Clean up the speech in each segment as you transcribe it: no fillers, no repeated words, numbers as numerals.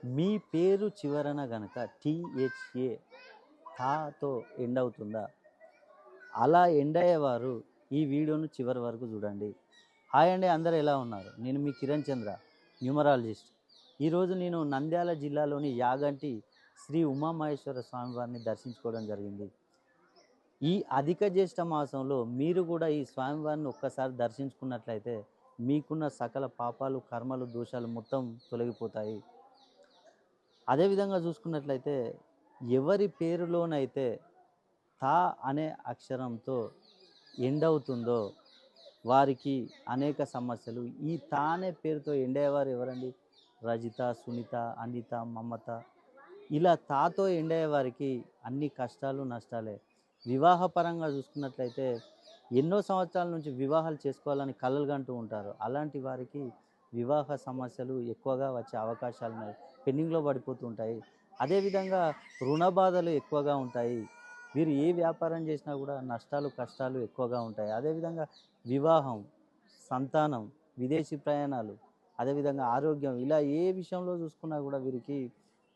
మీ పేరు చివరన గనక టీహెచ్ఏ థాతో ఎండ్ అవుతుందా? అలా ఎండ్ అయ్యేవారు ఈ వీడియోను చివరి వరకు చూడండి. హాయ్ అండి, అందరూ ఎలా ఉన్నారు? నేను మీ కిరణ్ చంద్ర, న్యూమరాలజిస్ట్. ఈరోజు నేను నంద్యాల జిల్లాలోని యాగంటి శ్రీ ఉమామహేశ్వర స్వామి వారిని దర్శించుకోవడం జరిగింది. ఈ అధిక జ్యేష్ఠ మాసంలో మీరు కూడా ఈ స్వామివారిని ఒక్కసారి దర్శించుకున్నట్లయితే మీకున్న సకల పాపాలు, కర్మలు, దోషాలు మొత్తం తొలగిపోతాయి. అదేవిధంగా చూసుకున్నట్లయితే ఎవరి పేరులోనైతే తా అనే అక్షరంతో ఎండ్ అవుతుందో వారికి అనేక సమస్యలు. ఈ తా అనే పేరుతో ఎండ్ అయ్యేవారు ఎవరండి? రజిత, సునీత, అనిత, మమత, ఇలా తాతో ఎండ్ అయ్యే వారికి అన్ని కష్టాలు, నష్టాలే. వివాహపరంగా చూసుకున్నట్లయితే ఎన్నో సంవత్సరాల నుంచి వివాహాలు చేసుకోవాలని కలలు కంటూ ఉంటారు. అలాంటి వారికి వివాహ సమస్యలు ఎక్కువగా వచ్చే అవకాశాలు ఉన్నాయి, పెండింగ్లో పడిపోతూ ఉంటాయి. అదేవిధంగా రుణ బాధలు ఎక్కువగా ఉంటాయి. వీరు ఏ వ్యాపారం చేసినా కూడా నష్టాలు, కష్టాలు ఎక్కువగా ఉంటాయి. అదేవిధంగా వివాహం, సంతానం, విదేశీ ప్రయాణాలు, అదేవిధంగా ఆరోగ్యం, ఇలా ఏ విషయంలో చూసుకున్నా కూడా వీరికి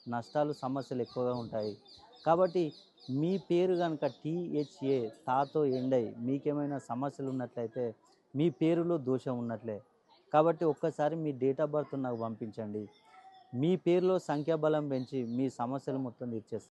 నష్టాలు, సమస్యలు ఎక్కువగా ఉంటాయి. కాబట్టి మీ పేరు కనుక టీహెచ్ఏ తాతో ఎండ్ అయ్యి మీకేమైనా సమస్యలు ఉన్నట్లయితే మీ పేరులో దోషం ఉన్నట్లే. కాబట్టి ఒక్కసారి మీ డేట్ ఆఫ్ బర్త్ నాకు పంపించండి. మీ పేరులో సంఖ్యాబలం పెంచి మీ సమస్యలు మొత్తం తీర్చేస్తాను.